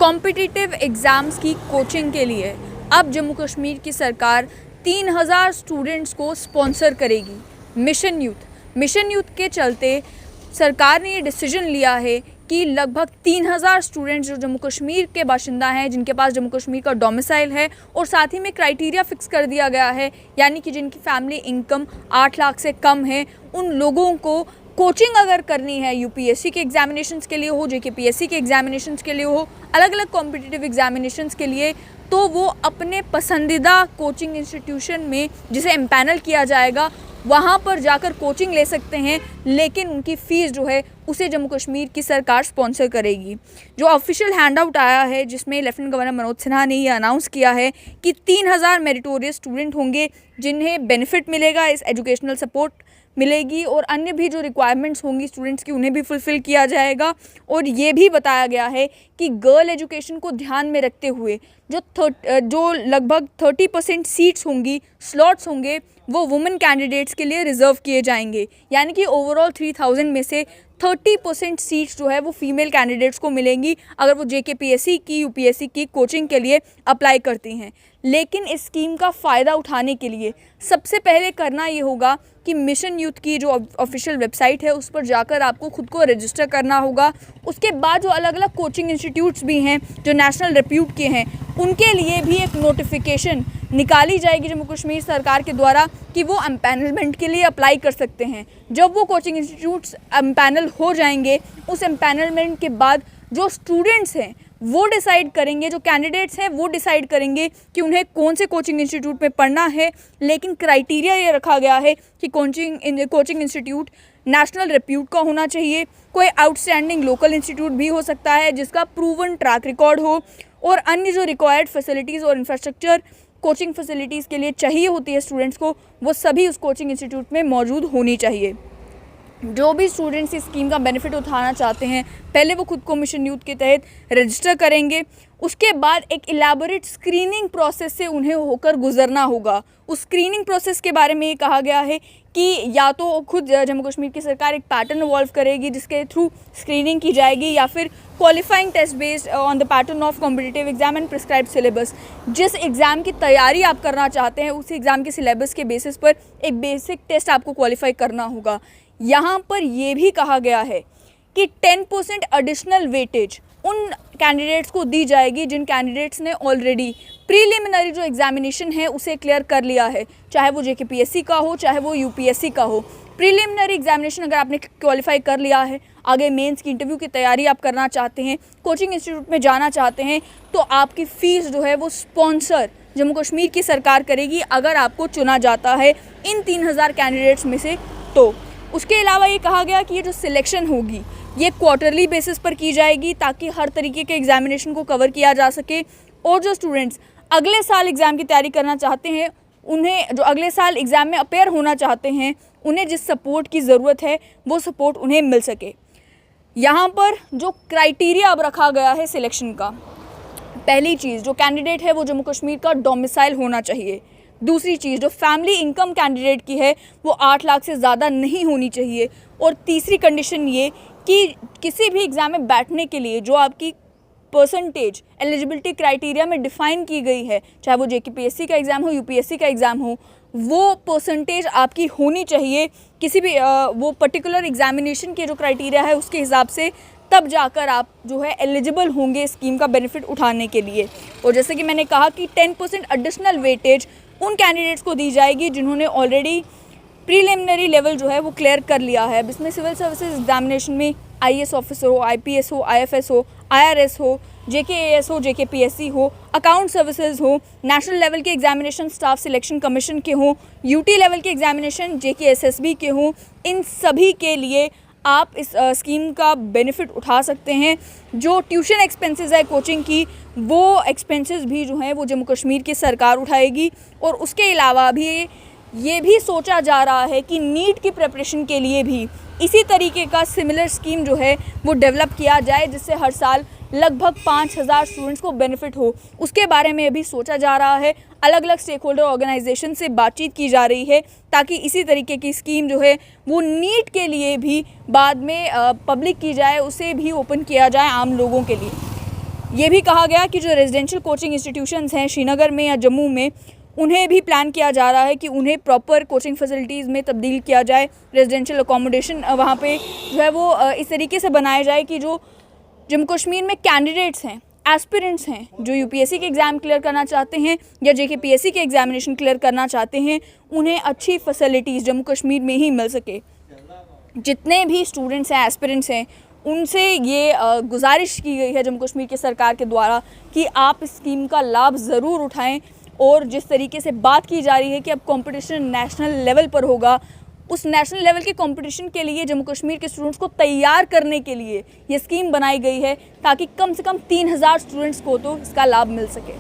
Competitive exams की coaching के लिए अब जम्मू कश्मीर की सरकार 3000 स्टूडेंट्स को स्पॉन्सर करेगी। मिशन यूथ के चलते सरकार ने ये डिसीजन लिया है कि लगभग 3000 स्टूडेंट्स जो जम्मू कश्मीर के बाशिंदा हैं, जिनके पास जम्मू कश्मीर का डोमिसाइल है, और साथ ही में क्राइटेरिया फिक्स कर दिया गया है, यानी कि जिनकी फैमिली इनकम 8 लाख से कम है, उन लोगों को कोचिंग अगर करनी है यूपीएससी के एग्जामिनेशंस के लिए हो, जेकेपीएससी के एग्जामिनेशंस के लिए हो, अलग अलग कॉम्पिटिटिव एग्जामिनेशंस के लिए, तो वो अपने पसंदीदा कोचिंग इंस्टीट्यूशन में जिसे एम्पैनल किया जाएगा वहाँ पर जाकर कोचिंग ले सकते हैं, लेकिन उनकी फ़ीस जो है उसे जम्मू कश्मीर की सरकार स्पॉन्सर करेगी। जो ऑफिशियल हैंड आउट आया है जिसमें लेफ्टिनेंट गवर्नर मनोज सिन्हा ने ये अनाउंस किया है कि 3000 मेरिटोरियस स्टूडेंट होंगे जिन्हें बेनिफिट मिलेगा, इस एजुकेशनल सपोर्ट मिलेगी, और अन्य भी जो रिक्वायरमेंट्स होंगी स्टूडेंट्स की उन्हें भी फुलफ़िल किया जाएगा। और ये भी बताया गया है कि गर्ल एजुकेशन को ध्यान में रखते हुए जो लगभग 30% सीट्स होंगी, स्लॉट्स होंगे, वो वुमेन कैंडिडेट्स के लिए रिज़र्व किए जाएंगे, यानी कि ओवरऑल 3000 में से 30% सीट्स जो है वो फीमेल कैंडिडेट्स को मिलेंगी अगर वो जेकेपीएससी की यूपीएससी की कोचिंग के लिए अप्लाई करती हैं। लेकिन इस स्कीम का फ़ायदा उठाने के लिए सबसे पहले करना ये होगा कि मिशन यूथ की जो ऑफिशियल वेबसाइट है उस पर जाकर आपको खुद को रजिस्टर करना होगा। उसके बाद जो अलग अलग कोचिंग इंस्टीट्यूट्स भी हैं जो नेशनल रेप्यूट के हैं, उनके लिए भी एक नोटिफिकेशन निकाली जाएगी जम्मू कश्मीर सरकार के द्वारा कि वो एम्पैनलमेंट के लिए अप्लाई कर सकते हैं। जब वो कोचिंग इंस्टीट्यूट्स एम्पैनल हो जाएंगे, उस एम्पैनलमेंट के बाद जो स्टूडेंट्स हैं वो डिसाइड करेंगे, जो कैंडिडेट्स हैं वो डिसाइड करेंगे कि उन्हें कौन से कोचिंग इंस्टीट्यूट में पढ़ना है। लेकिन क्राइटेरिया ये रखा गया है कि कोचिंग इंस्टीट्यूट नेशनल रेप्यूट का होना चाहिए, कोई आउटस्टैंडिंग लोकल इंस्टीट्यूट भी हो सकता है जिसका प्रूवन ट्रैक रिकॉर्ड हो, और अन्य जो रिक्वायर्ड फैसिलिटीज़ और इंफ्रास्ट्रक्चर कोचिंग फैसिलिटीज़ के लिए चाहिए होती है स्टूडेंट्स को, वो सभी उस कोचिंग इंस्टीट्यूट में मौजूद होनी चाहिए। जो भी स्टूडेंट्स इस स्कीम का बेनिफिट उठाना चाहते हैं, पहले वो खुद को मिशन यूथ के तहत रजिस्टर करेंगे। उसके बाद एक इलेबोरेट स्क्रीनिंग प्रोसेस से उन्हें होकर गुजरना होगा। उस स्क्रीनिंग प्रोसेस के बारे में ये कहा गया है कि या तो खुद जम्मू कश्मीर की सरकार एक पैटर्न इवॉल्व करेगी जिसके थ्रू स्क्रीनिंग की जाएगी, या फिर qualifying test based on the pattern of competitive exam and prescribe syllabus. जिस एग्ज़ाम की तैयारी आप करना चाहते हैं उसी एग्ज़ाम के सिलेबस के बेसिस पर एक बेसिक टेस्ट आपको क्वालिफाई करना होगा। यहाँ पर यह भी कहा गया है कि 10% एडिशनल वेटेज उन कैंडिडेट्स को दी जाएगी जिन कैंडिडेट्स ने ऑलरेडी प्रीलिमिनरी जो एग्जामिनेशन है उसे क्लियर कर लिया है, चाहे वो जेकेपीएससी का हो चाहे वो यूपीएससी का हो। प्रीलिमिनरी एग्जामिनेशन अगर आपने क्वालिफाई कर लिया है, आगे मेंस की इंटरव्यू की तैयारी आप करना चाहते हैं, कोचिंग इंस्टीट्यूट में जाना चाहते हैं, तो आपकी फ़ीस जो है वो स्पॉन्सर जम्मू कश्मीर की सरकार करेगी अगर आपको चुना जाता है इन 3000 कैंडिडेट्स में से। तो उसके अलावा ये कहा गया कि ये जो सिलेक्शन होगी ये क्वार्टरली बेसिस पर की जाएगी ताकि हर तरीके के एग्जामिनेशन को कवर किया जा सके, और जो स्टूडेंट्स अगले साल एग्ज़ाम की तैयारी करना चाहते हैं, उन्हें जो अगले साल एग्ज़ाम में अपेयर होना चाहते हैं, उन्हें जिस सपोर्ट की ज़रूरत है वो सपोर्ट उन्हें मिल सके। यहाँ पर जो क्राइटेरिया अब रखा गया है सिलेक्शन का, पहली चीज़ जो कैंडिडेट है वो जम्मू कश्मीर का डोमिसाइल होना चाहिए। दूसरी चीज़ जो फैमिली इनकम कैंडिडेट की है वो 8 लाख से ज़्यादा नहीं होनी चाहिए। और तीसरी कंडीशन ये कि किसी भी एग्ज़ाम में बैठने के लिए जो आपकी परसेंटेज एलिजिबिलिटी क्राइटेरिया में डिफ़ाइन की गई है, चाहे वो जेकेपीएससी का एग्ज़ाम हो यूपीएससी का एग्ज़ाम हो, वो परसेंटेज आपकी होनी चाहिए किसी भी वो पर्टिकुलर एग्ज़ामिनेशन के जो क्राइटेरिया है उसके हिसाब से, तब जाकर आप जो है एलिजिबल होंगे स्कीम का बेनिफिट उठाने के लिए। और जैसे कि मैंने कहा कि 10% एडिशनल वेटेज उन कैंडिडेट्स को दी जाएगी जिन्होंने ऑलरेडी प्रीलिमिनरी लेवल जो है वो क्लियर कर लिया है। इसमें सिविल सर्विसेज एग्जामिनेशन में आईएएस ऑफिसर हो, आईपीएस हो, आईएफएस हो, आईआरएस हो, जेकेएएस हो, जेकेपीएससी हो, अकाउंट सर्विसेज हो, नेशनल लेवल के एग्जामिनेशन स्टाफ सिलेक्शन कमीशन के हों, यूटी लेवल के एग्जामिनेशन जेकेएसएसबी के हों, इन सभी के लिए आप इस स्कीम का बेनिफिट उठा सकते हैं। जो ट्यूशन एक्सपेंसेस है कोचिंग की, वो एक्सपेंसेस भी जो हैं वो जम्मू कश्मीर की सरकार उठाएगी। और उसके अलावा भी ये भी सोचा जा रहा है कि नीट की प्रिपरेशन के लिए भी इसी तरीके का सिमिलर स्कीम जो है वो डेवलप किया जाए, जिससे हर साल लगभग 5000 स्टूडेंट्स को बेनिफिट हो। उसके बारे में अभी सोचा जा रहा है, अलग अलग स्टेक होल्डर ऑर्गेनाइजेशन से बातचीत की जा रही है ताकि इसी तरीके की स्कीम जो है वो नीट के लिए भी बाद में पब्लिक की जाए, उसे भी ओपन किया जाए आम लोगों के लिए। ये भी कहा गया कि जो रेजिडेंशियल कोचिंग इंस्टीट्यूशंस हैं श्रीनगर में या जम्मू में, उन्हें भी प्लान किया जा रहा है कि उन्हें प्रॉपर कोचिंग फैसिलिटीज़ में तब्दील किया जाए। रेजिडेंशियल अकोमोडेशन वहाँ पे जो है वो इस तरीके से बनाया जाए कि जो जम्मू कश्मीर में कैंडिडेट्स हैं, एस्पिरेंट्स हैं, जो यूपीएससी के एग्ज़ाम क्लियर करना चाहते हैं या जेकेपीएससी के एग्जामिनेशन क्लियर करना चाहते हैं, उन्हें अच्छी फैसिलिटीज़ जम्मू कश्मीर में ही मिल सके। जितने भी स्टूडेंट्स हैं, एस्पिरेंट्स हैं, उनसे ये गुजारिश की गई है जम्मू कश्मीर की सरकार के द्वारा कि आप इस स्कीम का लाभ ज़रूर उठाएं। और जिस तरीके से बात की जा रही है कि अब कंपटीशन नेशनल लेवल पर होगा, उस नेशनल लेवल के कंपटीशन के लिए जम्मू कश्मीर के स्टूडेंट्स को तैयार करने के लिए ये स्कीम बनाई गई है ताकि कम से कम 3000 स्टूडेंट्स को तो इसका लाभ मिल सके।